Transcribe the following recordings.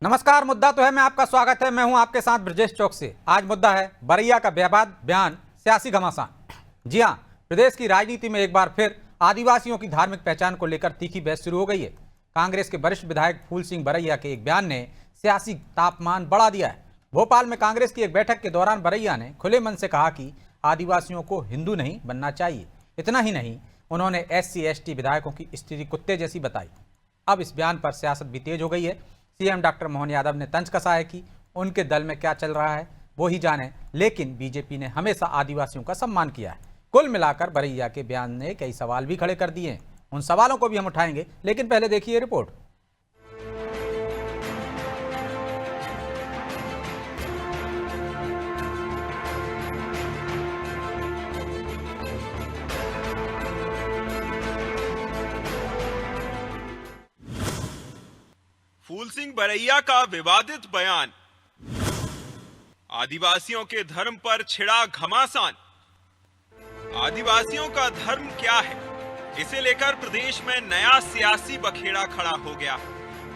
नमस्कार। मुद्दा तो है मैं आपका स्वागत है। मैं हूं आपके साथ ब्रजेश चौक से। आज मुद्दा है बरैया का बेबाद बयान, सियासी घमासान। जी हां, प्रदेश की राजनीति में एक बार फिर आदिवासियों की धार्मिक पहचान को लेकर तीखी बहस शुरू हो गई है। कांग्रेस के वरिष्ठ विधायक फूल सिंह बरैया के एक बयान ने सियासी तापमान बढ़ा दिया है। भोपाल में कांग्रेस की एक बैठक के दौरान बरैया ने खुले मन से कहा कि आदिवासियों को हिंदू नहीं बनना चाहिए। इतना ही नहीं, उन्होंने SC/ST विधायकों की स्थिति कुत्ते जैसी बताई। अब इस बयान पर सियासत भी तेज हो गई है। सीएम डॉक्टर मोहन यादव ने तंज कसा है कि उनके दल में क्या चल रहा है वो ही जाने, लेकिन बीजेपी ने हमेशा आदिवासियों का सम्मान किया है। कुल मिलाकर बरैया के बयान ने कई सवाल भी खड़े कर दिए हैं। उन सवालों को भी हम उठाएंगे, लेकिन पहले देखिए रिपोर्ट। फूल सिंह बरैया का विवादित बयान, आदिवासियों के धर्म पर छिड़ा घमासान। आदिवासियों का धर्म क्या है, इसे लेकर प्रदेश में नया सियासी बखेड़ा खड़ा हो गया।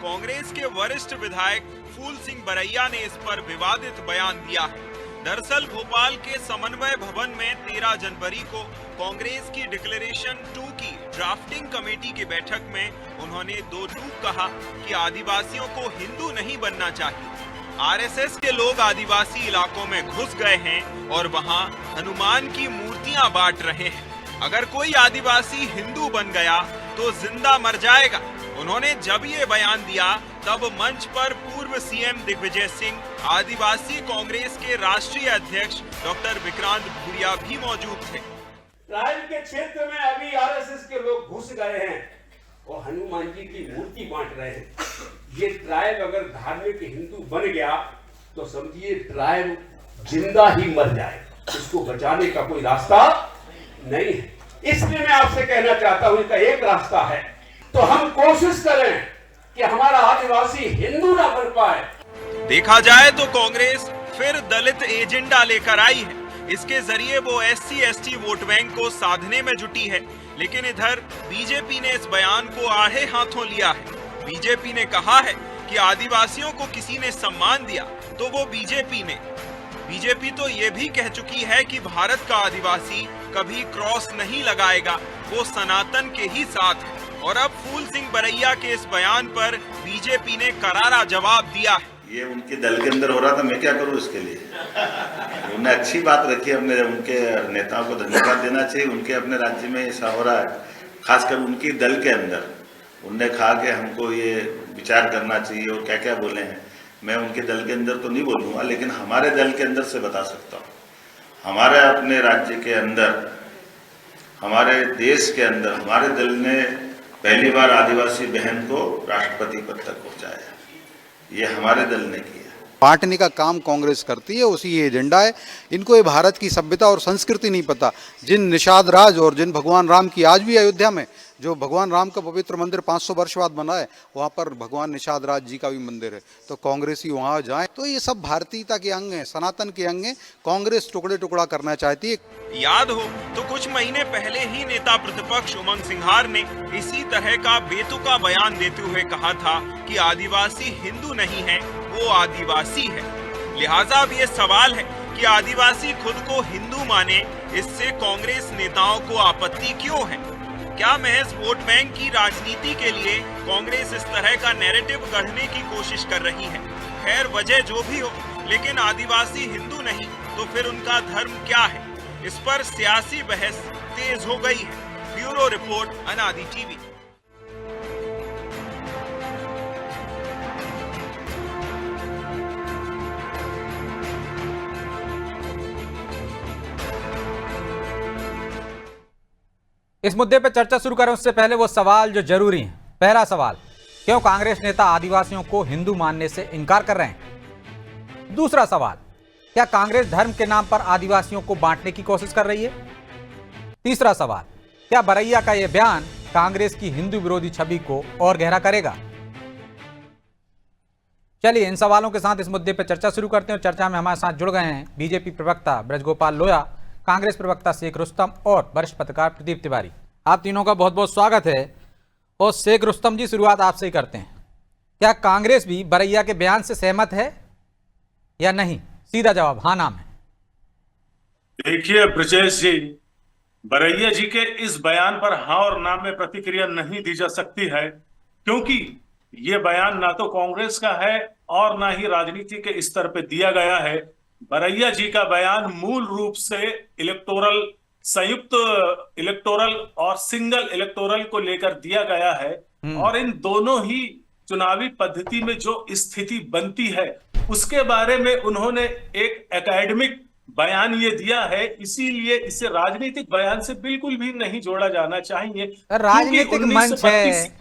कांग्रेस के वरिष्ठ विधायक फूल सिंह बरैया ने इस पर विवादित बयान दिया है। दरअसल भोपाल के समन्वय भवन में 13 जनवरी को कांग्रेस की डिक्लेरेशन 2 की ड्राफ्टिंग कमेटी की बैठक में उन्होंने दो टूक कहा कि आदिवासियों को हिंदू नहीं बनना चाहिए। आरएसएस के लोग आदिवासी इलाकों में घुस गए हैं और वहां हनुमान की मूर्तियां बांट रहे हैं। अगर कोई आदिवासी हिंदू बन गया तो जिंदा मर जाएगा। उन्होंने जब ये बयान दिया तब मंच पर पूर्व सीएम दिग्विजय सिंह, आदिवासी कांग्रेस के राष्ट्रीय अध्यक्ष डॉक्टर विक्रांत भूरिया भी मौजूद थे। ट्राइब के क्षेत्र में अभी आरएसएस के लोग घुस गए हैं और हनुमान जी की मूर्ति बांट रहे हैं। ये ट्राइब अगर धार्मिक हिंदू बन गया तो समझिए ट्राइब जिंदा ही मर जाए, इसको बचाने का कोई रास्ता नहीं है। इसलिए मैं आपसे कहना चाहता हूं, इसका एक रास्ता है, तो हम कोशिश करें कि हमारा आदिवासी हिंदू ना बन पाए। देखा जाए तो कांग्रेस फिर दलित एजेंडा लेकर आई है। इसके जरिए वो SC/ST वोट बैंक को साधने में जुटी है। लेकिन इधर बीजेपी ने इस बयान को आड़े हाथों लिया है। बीजेपी ने कहा है कि आदिवासियों को किसी ने सम्मान दिया तो वो बीजेपी तो ये भी कह चुकी है कि भारत का आदिवासी कभी क्रॉस नहीं लगाएगा, वो सनातन के ही साथ है। और अब फूल सिंह बरैया के इस बयान पर बीजेपी ने करारा जवाब दिया है। ये उनके दल के अंदर हो रहा था, मैं क्या करूं इसके लिए। उन्होंने अच्छी बात रखी, हमने उनके नेताओं को धन्यवाद देना चाहिए। उनके अपने राज्य में ऐसा हो रहा है, खासकर उनके दल के अंदर। उनने कहा कि हमको ये विचार करना चाहिए और क्या क्या बोले हैं। मैं उनके दल के अंदर तो नहीं बोलूँगा, लेकिन हमारे दल के अंदर से बता सकता हूँ। हमारे अपने राज्य के अंदर, हमारे देश के अंदर हमारे दल ने पहली बार आदिवासी बहन को राष्ट्रपति पद तक पहुँचाया। ये हमारे दल ने किया। बांटने का काम कांग्रेस करती है, उसी ये एजेंडा है। इनको ये भारत की सभ्यता और संस्कृति नहीं पता। जिन निषाद राज और जिन भगवान राम की, आज भी अयोध्या में जो भगवान राम का पवित्र मंदिर 500 वर्ष बाद बना है, वहाँ पर भगवान निषाद राज जी का भी मंदिर है। तो कांग्रेसी वहाँ जाए तो ये सब भारतीयता के अंग हैं, सनातन के अंग हैं। कांग्रेस टुकड़े टुकड़ा करना चाहती है। याद हो तो कुछ महीने पहले ही नेता प्रतिपक्ष उमंग सिंघार ने इसी तरह का बेतुका बयान देते हुए कहा था कि आदिवासी हिंदू नहीं है, वो आदिवासी है। लिहाजा अब ये सवाल है कि आदिवासी खुद को हिंदू माने, इससे कांग्रेस नेताओं को आपत्ति क्यों है? क्या महज वोट बैंक की राजनीति के लिए कांग्रेस इस तरह का नैरेटिव गढ़ने की कोशिश कर रही है? खैर, वजह जो भी हो, लेकिन आदिवासी हिंदू नहीं तो फिर उनका धर्म क्या है? इस पर सियासी बहस तेज हो गई है। ब्यूरो रिपोर्ट, अनादि टीवी। इस मुद्दे पर चर्चा शुरू करें उससे पहले वो सवाल जो जरूरी हैं। पहला सवाल, क्यों कांग्रेस नेता आदिवासियों को हिंदू मानने से इनकार कर रहे हैं? दूसरा सवाल, क्या कांग्रेस धर्म के नाम पर आदिवासियों को बांटने की कोशिश कर रही है? तीसरा सवाल, क्या बरैया का यह बयान कांग्रेस की हिंदू विरोधी छवि को और गहरा करेगा? चलिए इन सवालों के साथ इस मुद्दे पर चर्चा शुरू करते हैं। चर्चा में हमारे साथ जुड़ गए हैं बीजेपी प्रवक्ता ब्रजगोपाल लोया, कांग्रेस प्रवक्ता शेख रुस्तम और वरिष्ठ पत्रकार प्रदीप तिवारी। आप तीनों का बहुत बहुत स्वागत है। और शेख रुस्तम जी, शुरुआत आपसे ही करते हैं। क्या कांग्रेस भी बरैया के बयान से सहमत है या नहीं? सीधा जवाब हाँ नाम है। देखिए ब्रजेश जी, बरैया जी के इस बयान पर हाँ और ना में प्रतिक्रिया नहीं दी जा सकती है, क्योंकि ये बयान ना तो कांग्रेस का है और ना ही राजनीति के स्तर पे दिया गया है। बरैया जी का बयान मूल रूप से इलेक्टोरल, संयुक्त इलेक्टोरल और सिंगल इलेक्टोरल को लेकर दिया गया है, और इन दोनों ही चुनावी पद्धति में जो स्थिति बनती है उसके बारे में उन्होंने एक एकेडमिक बयान ये दिया है। इसीलिए इसे राजनीतिक बयान से बिल्कुल भी नहीं जोड़ा जाना चाहिए। राजनीतिक मंच है,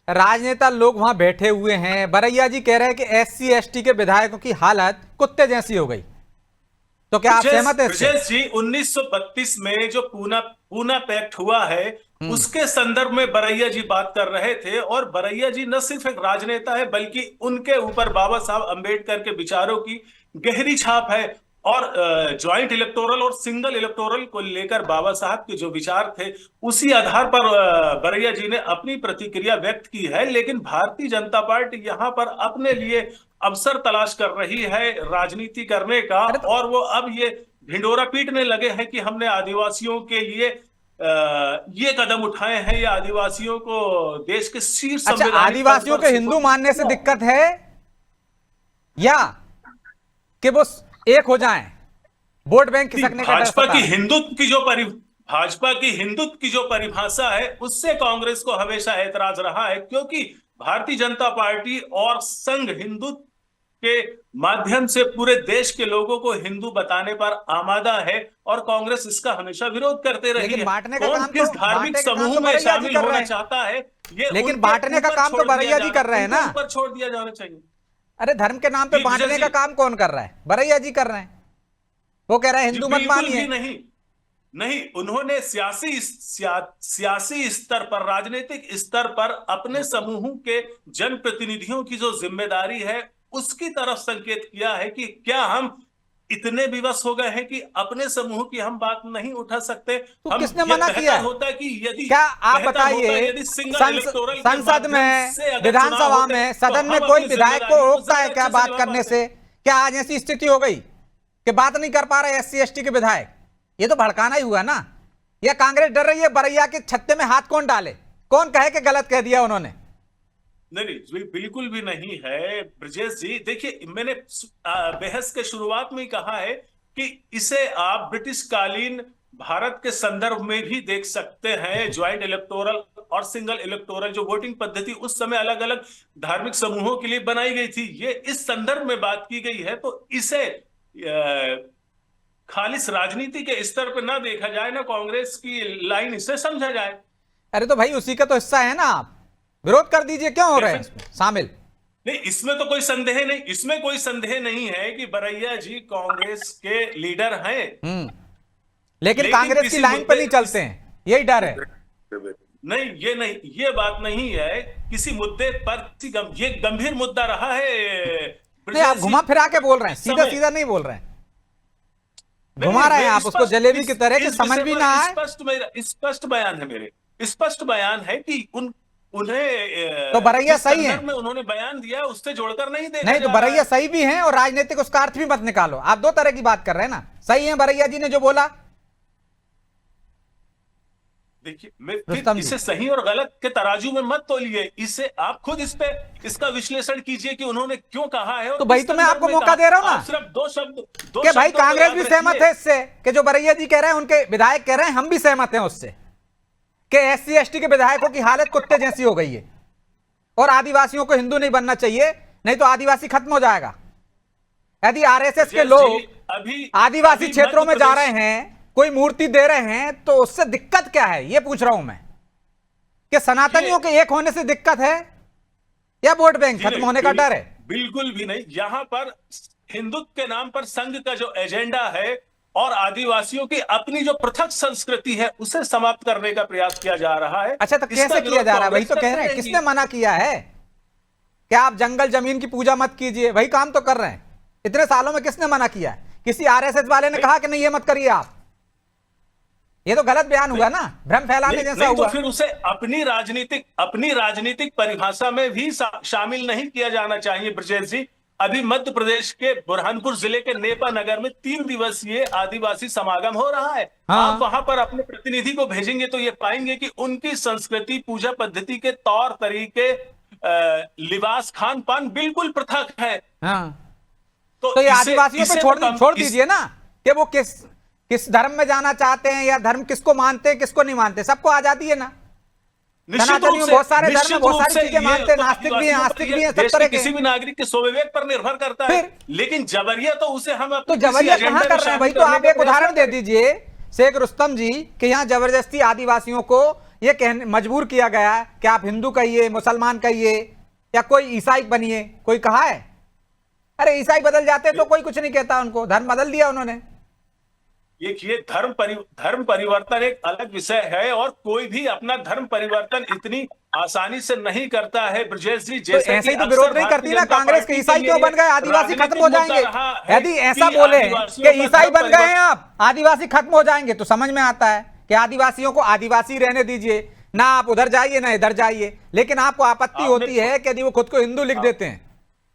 राजनेता लोग वहां बैठे हुए हैं। बरैया जी कह रहे हैं कि SC ST के विधायकों की हालत कुत्ते जैसी हो गई, तो क्या आप सहमत हैं इससे? ब्रजेश जी, 1932 में जो पूना पैक्ट हुआ है उसके संदर्भ में बरैया जी बात कर रहे थे, और बरैया जी न सिर्फ एक राजनेता है बल्कि उनके ऊपर बाबा साहब अंबेडकर के विचारों की गहरी छाप है। और ज्वाइंट इलेक्टोरल और सिंगल इलेक्टोरल को लेकर बाबा साहब के जो विचार थे उसी आधार पर बरैया जी ने अपनी प्रतिक्रिया व्यक्त की है। लेकिन भारतीय जनता पार्टी यहाँ पर अपने लिए अवसर तलाश कर रही है राजनीति करने का, और वो अब ये ढिंडोरा पीटने लगे हैं कि हमने आदिवासियों के लिए ये कदम उठाए हैं, या आदिवासियों को देश के शीर्ष आदिवासियों के हिंदू मानने से दिक्कत है या कि वो एक हो जाएं, वोट बैंक खिसकने का डर? भाजपा की हिंदुत्व की जो परिभाषा है उससे कांग्रेस को हमेशा ऐतराज रहा है, क्योंकि भारतीय जनता पार्टी और संघ हिंदुत्व के माध्यम से पूरे देश के लोगों को हिंदू बताने पर आमादा है, और कांग्रेस इसका हमेशा विरोध करते रही है। कौन किस धार्मिक समूह में शामिल होना चाहता है, ये लेकिन बांटने का काम तो बरैया जी कर रहे हैं ना, ऊपर छोड़ दिया जाना चाहिए। अरे धर्म के नाम पे बांटने का काम कौन कर रहा है? बरैया जी कर रहे हैं। वो कह रहे हैं हिंदू मत मानिए। नहीं, उन्होंने सियासी स्तर पर, राजनीतिक स्तर पर अपने समूह के जनप्रतिनिधियों की जो जिम्मेदारी है उसकी तरफ संकेत किया है कि क्या हम इतने विवश हो गए हैं कि अपने समूह की हम बात नहीं उठा सकते? तो किसने मना किया होता कि यदि क्या आप बताइए, संसद में, विधानसभा में, सदन में कोई विधायक को रोकता है क्या बात करने से? क्या आज ऐसी स्थिति हो गई कि बात नहीं कर पा रहे SC ST के विधायक? ये तो भड़काना ही हुआ ना। या कांग्रेस डर रही है बरैया के छत्ते में हाथ कौन डाले, कौन कहे कि गलत कह दिया उन्होंने? नहीं, बिल्कुल भी नहीं है ब्रजेश जी। देखिए, मैंने बहस के शुरुआत में ही कहा है कि इसे आप ब्रिटिश कालीन भारत के संदर्भ में भी देख सकते हैं। ज्वाइंट इलेक्टोरल और सिंगल इलेक्टोरल जो वोटिंग पद्धति उस समय अलग अलग धार्मिक समूहों के लिए बनाई गई थी, ये इस संदर्भ में बात की गई है। तो इसे खालिस राजनीति के स्तर पर ना देखा जाए, ना कांग्रेस की लाइन इसे समझा जाए। अरे तो भाई उसी का तो हिस्सा है ना, आप विरोध कर दीजिए, क्यों हो रहे हैं शामिल? नहीं, इसमें तो कोई संदेह नहीं, इसमें कोई संदेह नहीं है कि बरैया जी कांग्रेस के लीडर हैं। लेकिन कांग्रेस की लाइन पर नहीं चलते हैं, यही डर है। नहीं, ये बात नहीं है। किसी मुद्दे पर ये गंभीर मुद्दा रहा है। नहीं, आप घुमा फिरा के बोल रहे हैं, सीधा सीधा नहीं बोल रहे हैं, घुमा रहे हैं आप उसको जलेबी की तरह कि समझ भी ना आए। स्पष्ट बयान है मेरे, स्पष्ट बयान है कि उन्हें तो बरैया सही है, उन्होंने बयान दिया उससे जोड़कर नहीं देखा नहीं तो बरैया सही भी है, और राजनीतिक उसका अर्थ भी मत निकालो। आप दो तरह की बात कर रहे हैं ना। सही है बरैया जी ने जो बोला, देखिए, इसे सही और गलत के तराजू में मत तोलिए, इसे आप खुद इसका विश्लेषण कीजिए कि उन्होंने क्यों कहा है। तो भाई तो मैं आपको मौका दे रहा हूं ना, सिर्फ दो शब्द कि भाई कांग्रेस भी सहमत है इससे कि जो बरैया जी कह रहे हैं, उनके विधायक कह रहे हैं, हम भी सहमत हैं उससे कि SC ST के विधायकों की हालत कुत्ते जैसी हो गई है, और आदिवासियों को हिंदू नहीं बनना चाहिए, नहीं तो आदिवासी खत्म हो जाएगा। यदि RSS के लोग आदिवासी क्षेत्रों में जा रहे हैं, कोई मूर्ति दे रहे हैं, तो उससे दिक्कत क्या है, ये पूछ रहा हूं मैं, कि सनातनियों के एक होने से दिक्कत है या वोट बैंक खत्म होने का डर है? बिल्कुल भी नहीं। यहां पर हिंदुत्व के नाम पर संघ का जो एजेंडा है और आदिवासियों की अपनी जो पृथक संस्कृति है उसे समाप्त करने का प्रयास किया जा रहा है। अच्छा, तो कैसे किया जा रहा है? वही तो कह रहे हैं, किसने मना किया है? क्या आप जंगल जमीन की पूजा मत कीजिए, वही काम तो कर रहे हैं। इतने सालों में किसने मना किया है? किसी RSS वाले ने कहा कि नहीं ये मत करिए आप? ये तो गलत बयान हुआ ना, भ्रम फैलाने जैसा नहीं हुआ। तो फिर उसे अपनी राजनीतिक परिभाषा में भी शामिल नहीं किया जाना चाहिए। ब्रजेश जी, अभी मध्य प्रदेश के बुरहानपुर जिले के नेपा नगर में 3 दिवसीय आदिवासी समागम हो रहा है। हाँ। आप वहां पर अपने प्रतिनिधि को भेजेंगे तो ये पाएंगे कि उनकी संस्कृति, पूजा पद्धति के तौर तरीके, लिबास, खान पान बिल्कुल पृथक है। हाँ। तो ये आदिवासियों पे छोड़ दीजिए ना कि वो किस धर्म में जाना चाहते हैं या धर्म किसको मानते हैं किसको नहीं मानते, सबको आजादी है ना। सनातनी में बहुत सारे धर्म, बहुत सारी चीजें मानते हैं, नास्तिक भी हैं, आस्तिक भी हैं, सब तरह के। किसी भी नागरिक के स्वविवेक पर निर्भर करता है, लेकिन जबरिया तो उसे हम तो जबरिया कहां कर रहे हैं भाई? तो आप एक उदाहरण दे दीजिए शेख रुस्तम जी कि यहाँ जबरदस्ती आदिवासियों को ये कहने मजबूर किया गया है कि आप हिंदू कहिए, मुसलमान कहिए या कोई ईसाई बनिए, कोई कहा है? अरे ईसाई बदल जाते तो कोई कुछ नहीं कहता, उनको धर्म बदल दिया उन्होंने। देखिए, धर्म परिवर्तन एक अलग विषय है और कोई भी अपना धर्म परिवर्तन इतनी आसानी से नहीं करता है। ब्रजेश जी, तो ऐसे ही तो विरोध नहीं करती ना कांग्रेस के, ईसाई क्यों बन गए, आदिवासी खत्म हो जाएंगे। यदि ऐसा बोले कि ईसाई बन गए हैं आप, आदिवासी खत्म हो जाएंगे, तो समझ में आता है कि आदिवासियों को आदिवासी रहने दीजिए ना, आप उधर जाइए ना इधर जाइए। लेकिन आपको आपत्ति होती है कि यदि वो खुद को हिंदू लिख देते हैं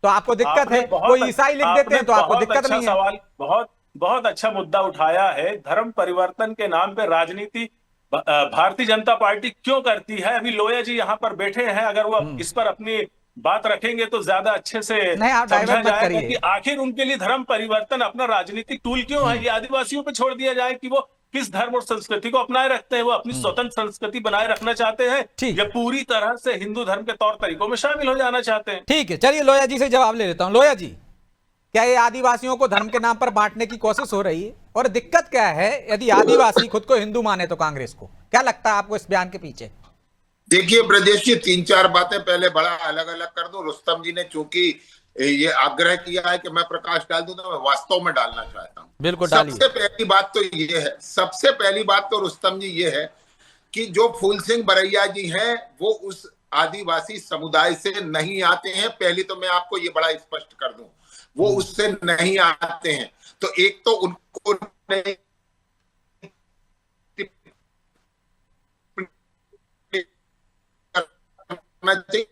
तो आपको दिक्कत है, वो ईसाई लिख देते हैं तो आपको दिक्कत नहीं है। बहुत अच्छा मुद्दा उठाया है। धर्म परिवर्तन के नाम पे राजनीति भारतीय जनता पार्टी क्यों करती है? अभी लोया जी यहाँ पर बैठे हैं, अगर वो इस पर अपनी बात रखेंगे तो ज्यादा अच्छे से समझा जाएगा कि आखिर उनके लिए धर्म परिवर्तन अपना राजनीतिक टूल क्यों है। ये आदिवासियों पे छोड़ दिया जाए कि वो किस धर्म और संस्कृति को अपनाए रखते हैं, वो अपनी स्वतंत्र संस्कृति बनाए रखना चाहते हैं या पूरी तरह से हिंदू धर्म के तौर तरीकों में शामिल हो जाना चाहते हैं। ठीक है, चलिए लोया जी से जवाब ले लेता हूं। लोया जी, क्या ये आदिवासियों को धर्म के नाम पर बांटने की कोशिश हो रही है और दिक्कत क्या है यदि आदिवासी खुद को हिंदू माने तो कांग्रेस को? क्या लगता है आपको इस बयान के पीछे? देखिए ब्रजेश जी, 3-4 बातें पहले बड़ा अलग अलग कर दूं। रुस्तम जी ने चूंकि ये आग्रह किया है कि मैं प्रकाश डाल दूं तो मैं वास्तव में डालना चाहता हूं। बिल्कुल डालिए। सबसे पहली बात तो ये है, सबसे पहली बात तो रुस्तम जी ये है कि जो फूल सिंह बरैया जी हैं वो उस आदिवासी समुदाय से नहीं आते हैं। पहली तो मैं आपको ये बड़ा स्पष्ट कर दूं, वो उससे नहीं आते हैं। तो एक तो उनको नहीं करना चाहिए।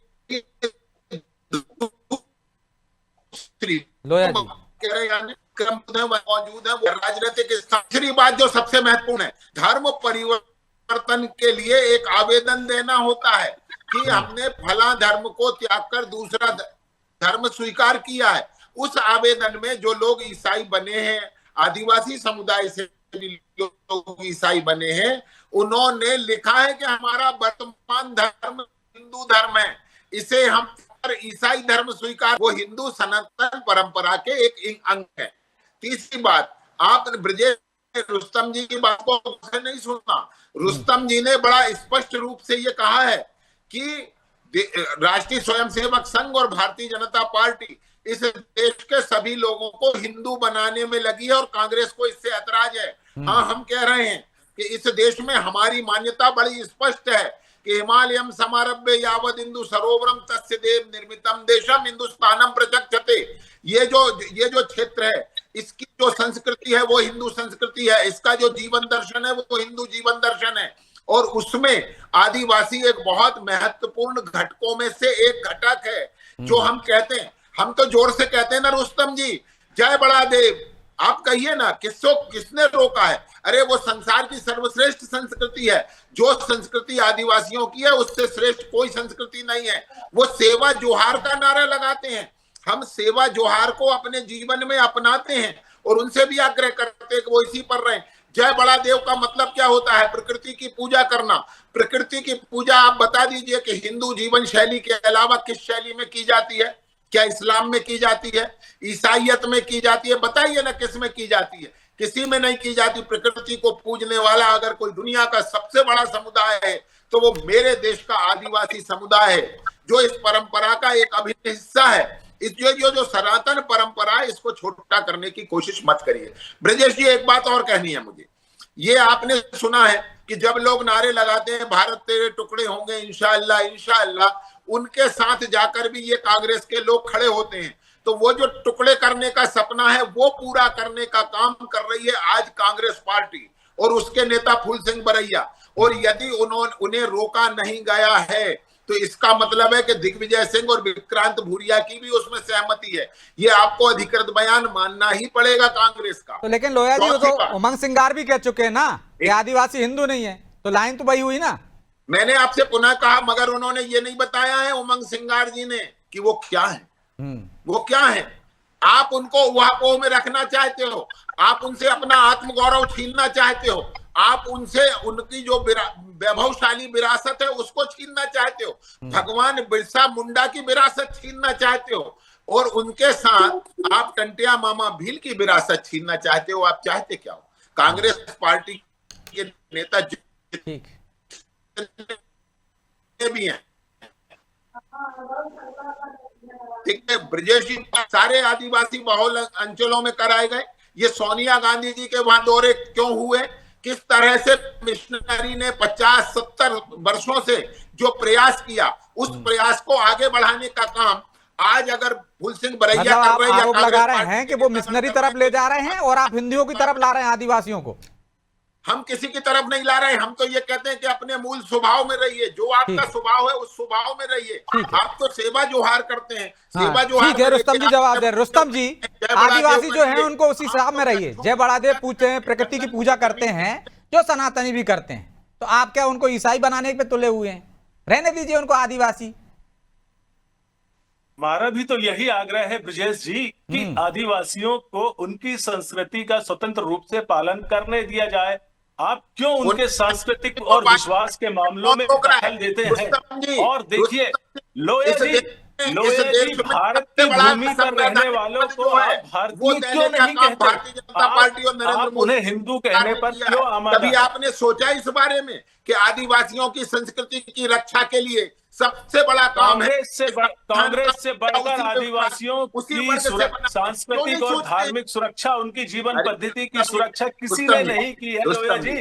लोया जी कह रहे हैं मौजूद है वो राजनीतिक स्थान। दूसरी बात जो सबसे महत्वपूर्ण है, धर्म परिवर्तन के लिए एक आवेदन देना होता है कि हमने फला धर्म को त्याग कर दूसरा धर्म स्वीकार किया है। उस आवेदन में जो लोग ईसाई बने हैं, आदिवासी समुदाय से भी लोग ईसाई बने हैं, उन्होंने लिखा है कि हमारा वर्तमान धर्म हिंदू धर्म है, इसे हम ईसाई धर्म स्वीकार, वो हिंदू सनातन परंपरा के एक अंग है। तीसरी बात, आप ब्रजेश रुस्तम जी की बात को नहीं सुनना। रुस्तम जी ने बड़ा स्पष्ट रूप से ये कहा है कि राष्ट्रीय स्वयंसेवक संघ और भारतीय जनता पार्टी इस देश के सभी लोगों को हिंदू बनाने में लगी है और कांग्रेस को इससे ऐतराज है। हाँ, हम कह रहे हैं कि इस देश में हमारी मान्यता बड़ी स्पष्ट है कि हिमालयम समारभ्य यावद हिंदू सरोवरम तस्य देव निर्मितम देशम हिंदुस्तानम प्रचक्षते। ये जो क्षेत्र है, इसकी जो संस्कृति है वो हिंदू संस्कृति है, इसका जो जीवन दर्शन है वो हिंदू जीवन दर्शन है और उसमें आदिवासी एक बहुत महत्वपूर्ण घटकों में से एक घटक है। जो हम कहते हैं, हम तो जोर से कहते हैं ना रुस्तम जी, जय बड़ा देव। आप कहिए ना, किसने रोका है? अरे वो संसार की सर्वश्रेष्ठ संस्कृति है। जो संस्कृति आदिवासियों की है उससे श्रेष्ठ कोई संस्कृति नहीं है। वो सेवा जोहार का नारा लगाते हैं, हम सेवा जोहार को अपने जीवन में अपनाते हैं और उनसे भी आग्रह करते हैं कि वो इसी पर रहें। जय बड़ा देव का मतलब क्या होता है? प्रकृति की पूजा करना। प्रकृति की पूजा आप बता दीजिए कि हिंदू जीवन शैली के अलावा किस शैली में की जाती है? क्या इस्लाम में की जाती है? ईसाइयत में की जाती है? बताइए ना, किस में की जाती है? किसी में नहीं की जाती। प्रकृति को पूजने वाला अगर कोई दुनिया का सबसे बड़ा समुदाय है तो वो मेरे देश का आदिवासी समुदाय है, जो इस परंपरा का एक अभिन्न हिस्सा है। इस जो सनातन परंपरा है, इसको छोटा करने की कोशिश मत करिए। ब्रजेश जी, एक बात और कहनी है मुझे। ये आपने सुना है कि जब लोग नारे लगाते हैं भारत तेरे टुकड़े होंगे इंशाअल्लाह इंशाअल्लाह, उनके साथ जाकर भी ये कांग्रेस के लोग खड़े होते हैं। तो वो जो टुकड़े करने का सपना है वो पूरा करने का काम कर रही है आज कांग्रेस पार्टी। और उसके नेता फूल सिंह बरैया, और यदि उन्हें रोका नहीं गया है तो इसका मतलब है कि दिग्विजय सिंह और विक्रांत भूरिया की भी उसमें सहमति है। ये आपको अधिकृत बयान मानना ही पड़ेगा कांग्रेस का। तो लेकिन लोया जी, वो चौथी तो बात, उमंग सिंगार भी कह चुके हैं ना कि आदिवासी हिंदू नहीं है, तो लाइन तो वही हुई ना। मैंने आपसे पुनः कहा, मगर उन्होंने ये नहीं बताया है उमंग सिंगार जी ने कि वो क्या है, वो क्या है। आप उनको उहापोह में रखना चाहते हो, आप उनसे अपना आत्मगौरव छीनना चाहते हो, आप उनसे उनकी जो वैभवशाली विरासत है उसको छीनना चाहते हो, भगवान बिरसा मुंडा की विरासत छीनना चाहते हो, और उनके साथ आप टंटिया मामा भील की विरासत छीनना चाहते हो। आप चाहते क्या हो? कांग्रेस पार्टी के नेता ठीक भी हैं, ठीक है, ब्रजेश जी सारे आदिवासी बहुल अंचलों में कराए गए। ये सोनिया गांधी जी के वहां दौरे क्यों हुए? किस तरह से मिशनरी ने 50-70 वर्षों से जो प्रयास किया, उस प्रयास को आगे बढ़ाने का काम आज अगर फूल सिंह बरैया मतलब आप कर रहे हैं, आरोप लगा रहे हैं कि वो मिशनरी तरफ ले जा रहे हैं और आप हिंदुओं की तरफ ला रहे हैं आदिवासियों को। हम किसी की तरफ नहीं ला रहे हैं, हम तो ये कहते हैं कि अपने मूल स्वभाव में रहिए, जो आपका स्वभाव है उस स्वभाव में रहिए। आप तो सेवा जोहार करते हैं, सेवा जोहार। ठीक है, रुस्तम जी जवाब दे। रुस्तम जी, आदिवासी जो हैं उनको उसी हिसाब में रहिए, जय बड़ादेव पूछते हैं, प्रकृति की पूजा करते हैं, जो सनातनी भी करते हैं, तो आप क्या उनको ईसाई बनाने पे तुले हुए हैं? रहने दीजिए उनको आदिवासी। हमारा भी तो यही आग्रह है ब्रजेश जी कि आदिवासियों को उनकी संस्कृति का स्वतंत्र रूप से पालन करने दिया जाए। आप क्यों उनके सांस्कृतिक और विश्वास के मामलों में दखल देते हैं? और देखिए लोया जी, भारत की भूमि पर रहने वालों को आप भारतीय क्यों नहीं कहते? भारतीय जनता पार्टी और नरेंद्र आप मोदी उन्हें हिंदू कहने पर क्यों आमादा? कभी आपने सोचा इस बारे में कि आदिवासियों की संस्कृति की रक्षा के लिए सबसे बड़ा काम है कांग्रेस से बढ़कर आदिवासियों की सांस्कृतिक और धार्मिक सुरक्षा, उनकी जीवन पद्धति की सुरक्षा किसी ने नहीं की है। लोया जी,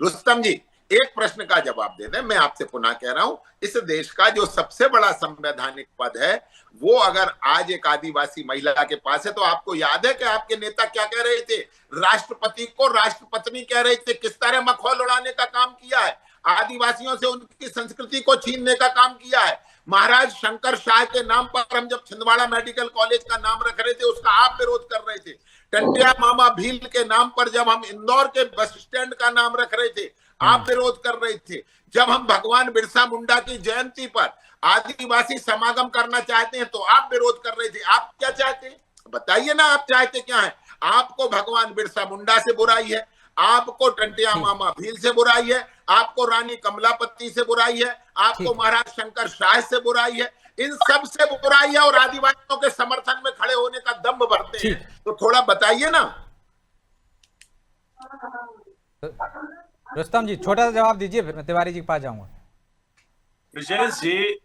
रुस्तम जी, एक प्रश्न का जवाब दे दें। मैं आपसे पुनः कह रहा हूं, इस देश का जो सबसे बड़ा संवैधानिक पद है वो अगर आज एक आदिवासी महिला के पास है, तो आपको याद है कि आपके नेता क्या कह रहे थे? राष्ट्रपति को राष्ट्रपत्नी कह रहे थे। किस तरह मखौल उड़ाने का काम किया है, आदिवासियों से उनकी संस्कृति को छीनने का काम किया है। महाराज शंकर शाह के नाम पर हम जब छिंदवाड़ा मेडिकल कॉलेज का नाम रख रहे थे, उसका आप विरोध कर रहे थे। टंटिया मामा भील के नाम पर जब हम इंदौर के बस स्टैंड का नाम रख रहे थे, आप विरोध कर रहे थे। जब हम भगवान बिरसा मुंडा की जयंती पर आदिवासी समागम करना चाहते हैं तो आप विरोध कर रहे थे। आप क्या चाहते हैं बताइए ना, आप चाहते क्या है? आपको भगवान बिरसा मुंडा से बुराई है, आपको टंटिया मामा भील से बुराई है, आपको रानी कमलापति से बुराई है, आपको महाराज शंकर शाह से बुराई है, इन सब से बुराई है, और आदिवासियों के समर्थन में खड़े होने का दम्भ भरते हैं। तो थोड़ा बताइए ना। रुस्तम जी छोटा सा जवाब दीजिए, फिर मैं तिवारी जी के पास जाऊंगा। ब्रजेश जी,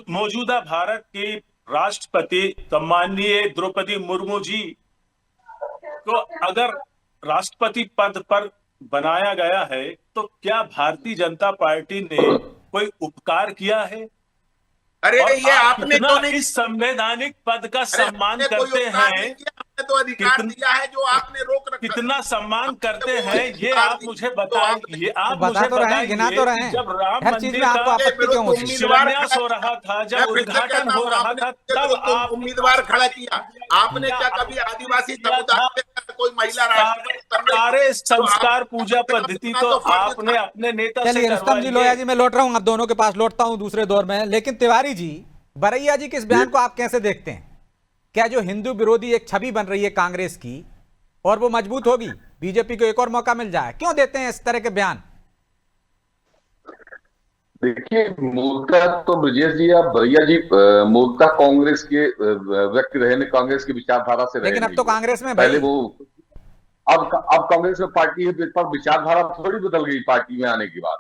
मौजूदा भारत की राष्ट्रपति सम्माननीय द्रौपदी मुर्मू जी को अगर राष्ट्रपति पद पर बनाया गया है, तो क्या भारतीय जनता पार्टी ने कोई उपकार किया है? अरे ये आपने तो नहीं, इस संवैधानिक पद का सम्मान करते हैं, आपने तो अधिकार दिया है जो आपने रोक रखा। कितना सम्मान करते हैं ये आप मुझे बताइए। आप मुझे बताइए, गिना तो रहे हैं, जब राम हर चीज मंदिर में आपको आपत्ति क्यों होती है? शिलान्यास हो रहा था, जब उद्घाटन हो रहा था, तब आप उम्मीदवार खड़ा किया। आपने क्या कभी आदिवासी समुदाय से कोई महिला सारे संस्कार पूजा पद्धति तो आपने अपने नेता से चलिए रुस्तम जी, लोया जी, मैं लौट रहा हूँ, अब दोनों के पास लौटता हूँ दूसरे दौर में। लेकिन तिवारी जी, बरैया जी के इस बयान को आप कैसे देखते हैं? क्या जो हिंदू विरोधी एक छवि बन रही है कांग्रेस की, और वो मजबूत होगी, बीजेपी को एक और मौका मिल जाए, क्यों देते हैं इस तरह के बयान? देखिए, मूलतः तो ब्रजेश जी, आप बरैया जी मूलतः कांग्रेस के व्यक्ति रहे, कांग्रेस की विचारधारा से रहे। लेकिन अब तो कांग्रेस में पहले वो अब कांग्रेस में पार्टी है, पर विचारधारा थोड़ी बदल गई पार्टी में आने के बाद।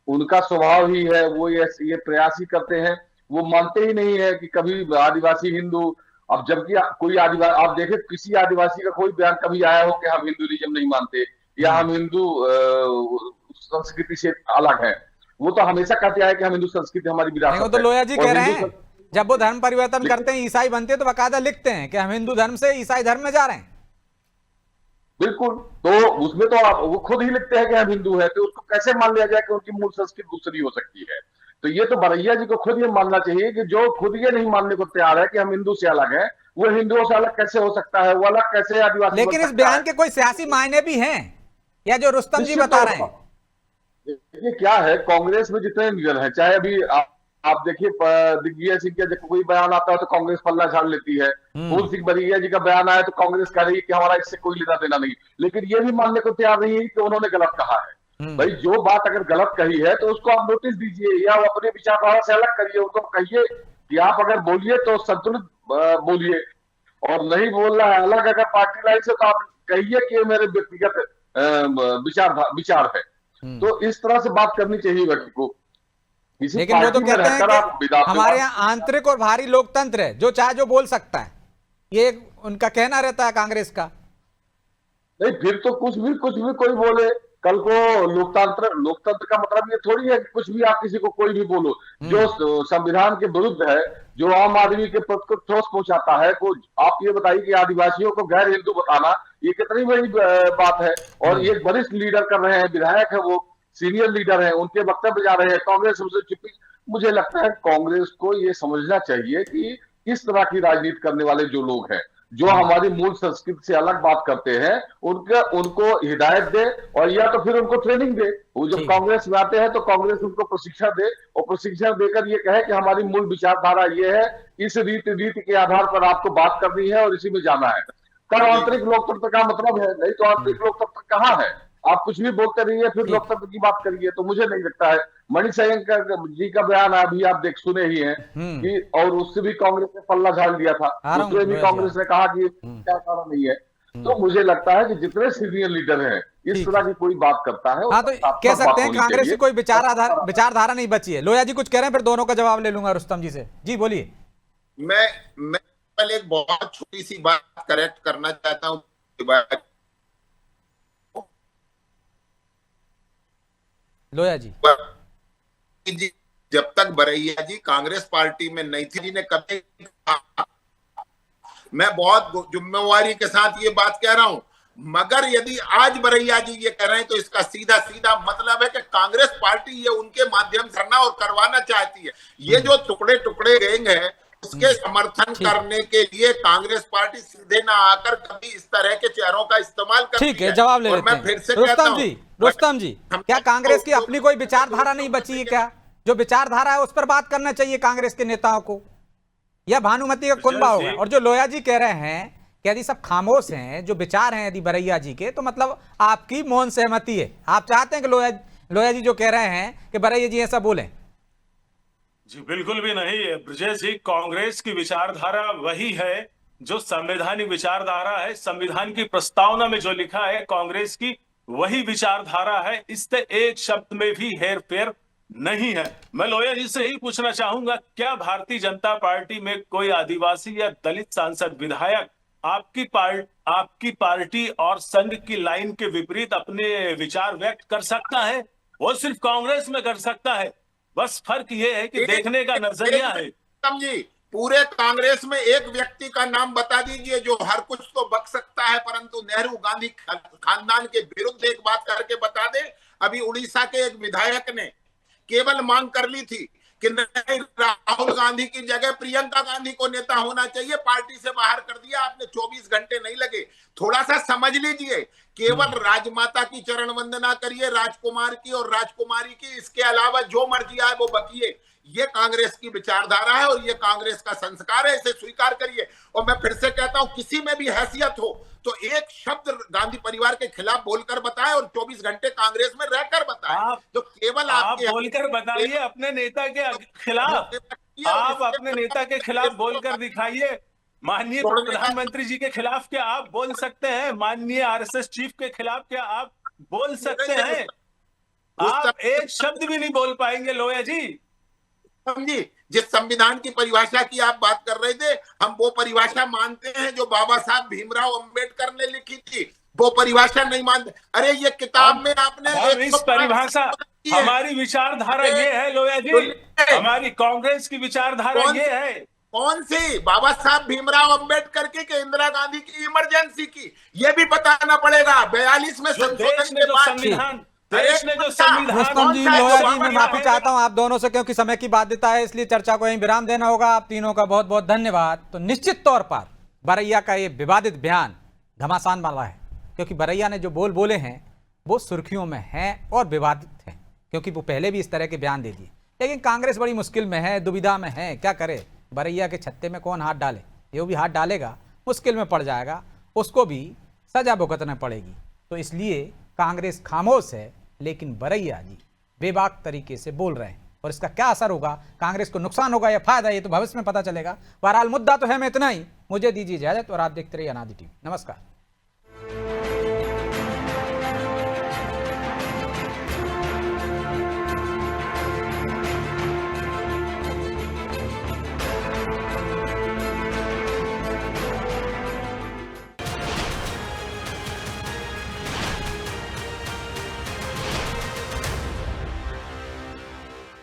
उनका स्वभाव ही है, वो ये प्रयास ही करते हैं, वो मानते ही नहीं है कि कभी आदिवासी हिंदू। अब जबकि कोई आदिवासी, आप देखें किसी आदिवासी का कोई बयान कभी आया हो कि हम हिंदुइज्म नहीं मानते या हम हिंदू संस्कृति से अलग हैं। वो तो हमेशा कहते हैं कि हम हिंदू संस्कृति हमारी विरासत है। तो लोया जी कह रहे हैं जब वो धर्म परिवर्तन करते हैं, ईसाई बनते हैं, तो बाकायदा लिखते हैं कि हम हिंदू धर्म से ईसाई धर्म में जा रहे हैं। बिल्कुल। तो उसमें तो आप वो खुद ही लिखते हैं कि हम हिंदू हैं, तो उसको कैसे मान लिया जाए कि उनकी मूल संस्कृति दूसरी हो सकती है? तो ये तो बरैया जी को खुद ये मानना चाहिए कि जो खुद ये नहीं मानने को तैयार है कि हम हिंदू से अलग हैं, वो हिंदुओं से अलग कैसे हो सकता है? वो अलग कैसे आदिवासी लेकिन बन इस सकता बयान है? के कोई सियासी मायने भी हैं, या जो रुस्तम जी निश्चित बता तौर रहे हैं? पर। देखिए क्या है, कांग्रेस में जितने लीडर हैं, चाहे अभी आप देखिए दिग्विजय सिंह का जब कोई बयान आता है तो कांग्रेस पल्ला झाड़ लेती है। फूल सिंह बरैया जी का बयान आया तो कांग्रेस कह रही है कि हमारा इससे कोई लेना देना नहीं, लेकिन ये भी मानने को तैयार नहीं है कि उन्होंने गलत कहा है। भाई जो बात अगर गलत कही है तो उसको आप नोटिस दीजिए, या वो अपने विचारधारा से अलग करिए, उनको कहिए कि आप अगर बोलिए तो संतुलित बोलिए, और नहीं बोलना है अलग अगर पार्टी लाइन से, तो आप कहिए कि ये मेरे व्यक्तिगत विचार है। तो इस तरह से बात करनी चाहिए व्यक्ति को। किसी लेकिन वो तो पार्टी में कहते रहकर आप हैं कि हमारे यहाँ आंतरिक और बाहरी लोकतंत्र है, जो चाहे जो बोल सकता है, ये उनका कहना रहता है कांग्रेस का। नहीं, फिर तो कुछ भी कोई बोले। कल को लोकतंत्र का मतलब ये थोड़ी है कि कुछ भी आप किसी को कोई भी बोलो। जो संविधान के विरुद्ध है, जो आम आदमी के पद को ठोस पहुंचाता है, को आप ये बताइए कि आदिवासियों को गैर हिंदू बताना ये कितनी बड़ी बात है। और ये वरिष्ठ लीडर कर रहे हैं, विधायक है, वो सीनियर लीडर है, उनके वक्तव्य जा रहे हैं, कांग्रेस उनसे चुप्पी। मुझे लगता है कांग्रेस को ये समझना चाहिए कि इस तरह की राजनीति करने वाले जो लोग हैं, जो हमारी मूल संस्कृति से अलग बात करते हैं, उनको हिदायत दे, और या तो फिर उनको ट्रेनिंग दे। वो जब कांग्रेस में आते हैं तो कांग्रेस उनको प्रशिक्षण दे, और प्रशिक्षण देकर ये कहे कि हमारी मूल विचारधारा ये है, इस रीति के आधार पर आपको बात करनी है और इसी में जाना है। तब आंतरिक लोकतंत्र का मतलब है। नहीं तो आंतरिक लोकतंत्र कहाँ है? आप कुछ भी बोलते रहिए, फिर लोकतंत्र की बात करिए। तो मुझे नहीं लगता है। मनीष अय्यर जी का बयान अभी आप सुने ही हैं कि, और उससे भी कांग्रेस ने पल्ला झाड़ दिया था, उसमें भी कांग्रेस ने कहा कि क्या कारण नहीं है। तो मुझे लगता है कि जितने सीनियर लीडर हैं, इस तरह की कोई बात करता है। हाँ, तो कह सकते हैं कांग्रेस की कोई विचारधारा नहीं बची है। लोया जी कुछ कह रहे हैं, फिर दोनों का जवाब ले लूंगा रुस्तम जी से। जी बोलिए। मैं पहले एक बहुत छोटी सी बात करेक्ट करना चाहता हूँ। लोया जी जब तक बरैया जी कांग्रेस पार्टी में नहीं थी, जी ने कभी कहा, मैं बहुत जिम्मेवारी के साथ ये बात कह रहा हूं, मगर यदि आज बरैया जी ये कह रहे हैं तो इसका सीधा सीधा मतलब है कि कांग्रेस पार्टी ये उनके माध्यम से करना और करवाना चाहती है। ये जो टुकड़े टुकड़े गैंग है, उसके समर्थन करने के लिए कांग्रेस पार्टी सीधे ना आकर कभी इस तरह के चेहरों का इस्तेमाल करती है। ठीक है, जवाब ले लेते हैं। मैं फिर से कहता हूं, रुस्तम जी, क्या कांग्रेस की अपनी कोई विचारधारा नहीं बची है? क्या जो विचारधारा है उस पर बात करना चाहिए कांग्रेस के नेताओं को, या भानुमति का कुनबा होगा? और जो लोया जी कह रहे हैं कि यदि सब खामोश हैं, जो विचार हैं यदि बरैया जी के, तो मतलब आपकी मौन सहमति है। आप चाहते हैं कि लोया जी जो कह रहे हैं कि बरैया जी ऐसा बोलें? जी बिल्कुल भी नहीं है ब्रजेश जी। कांग्रेस की विचारधारा वही है जो संवैधानिक विचारधारा है। संविधान की प्रस्तावना में जो लिखा है कांग्रेस की, वही विचारधारा है। इससे एक शब्द में भी हेर फेर नहीं है। मैं लोया जी से ही पूछना चाहूंगा, क्या भारतीय जनता पार्टी में कोई आदिवासी या दलित सांसद विधायक आपकी पार्टी और संघ की लाइन के विपरीत अपने विचार व्यक्त कर सकता है? वो सिर्फ कांग्रेस में कर सकता है। बस फर्क ये है कि देखने का नजरिया है। समझी, पूरे कांग्रेस में एक व्यक्ति का नाम बता दीजिए जो हर कुछ तो बक सकता है, परंतु नेहरू गांधी खानदान के विरुद्ध एक बात करके बता दे। अभी उड़ीसा के एक विधायक ने केवल मांग कर ली थी कि नहीं, राहुल गांधी की जगह प्रियंका गांधी को नेता होना चाहिए, पार्टी से बाहर कर दिया आपने। 24 घंटे नहीं लगे। थोड़ा सा समझ लीजिए, केवल राजमाता की चरण वंदना करिए, राजकुमार की और राजकुमारी की, इसके अलावा जो मर्जी आए वो बकिए। ये कांग्रेस की विचारधारा है और ये कांग्रेस का संस्कार है, इसे स्वीकार करिए। और मैं फिर से कहता हूं, किसी में भी हैसियत हो तो एक शब्द गांधी परिवार के खिलाफ बोलकर बताएं और 24 घंटे कांग्रेस में रहकर बताएं। तो केवल आप बोलकर बताइए अपने नेता के खिलाफ, आप अपने नेता के खिलाफ बोलकर दिखाइए। माननीय प्रधानमंत्री जी के खिलाफ क्या आप बोल सकते हैं? माननीय आरएसएस चीफ के खिलाफ क्या आप बोल सकते हैं? आप एक शब्द भी नहीं बोल पाएंगे लोया जी। समझी, जिस संविधान की परिभाषा की आप बात कर रहे थे, हम वो परिभाषा मानते हैं जो बाबा साहब भीमराव अंबेडकर ने लिखी थी। वो परिभाषा नहीं मानते। अरे ये किताब में आपने इस परिभाषा, हमारी विचारधारा ये है लोया जी, हमारी कांग्रेस की विचारधारा ये है कौन सी? बाबा साहब भीमराव अंबेडकर की कि इंदिरा गांधी की इमरजेंसी की, ये भी बताना पड़ेगा। 42 में जो देश संशोधन ने के जो बाद संविधान अरे देश ने जो संविधान रुस्तम जी, कौन सा लोया जो जी, मैं बाबा माफी साहब चाहता हूं आप दोनों से, क्योंकि समय की बाध्यता है, इसलिए चर्चा को यहीं विराम देना होगा। आप तीनों का बहुत बहुत धन्यवाद। तो निश्चित तौर पर बरैया का ये विवादित बयान घमासान वाला है, क्योंकि बरैया ने जो बोले हैं वो सुर्खियों में हैं और विवादित हैं, क्योंकि वो पहले भी इस तरह के बयान दे दिए। लेकिन कांग्रेस बड़ी मुश्किल में है, दुविधा में है, क्या करे? बरैया के छत्ते में कौन हाथ डाले? ये भी हाथ डालेगा मुश्किल में पड़ जाएगा, उसको भी सजा भुगतना पड़ेगी। तो इसलिए कांग्रेस खामोश है, लेकिन बरैया जी बेबाक तरीके से बोल रहे हैं, और इसका क्या असर होगा, कांग्रेस को नुकसान होगा या फायदा, ये तो भविष्य में पता चलेगा। बहरहाल मुद्दा तो है मैं इतना ही, मुझे दीजिए इजाजत और आप देखते रहिए अनादि टीवी। नमस्कार।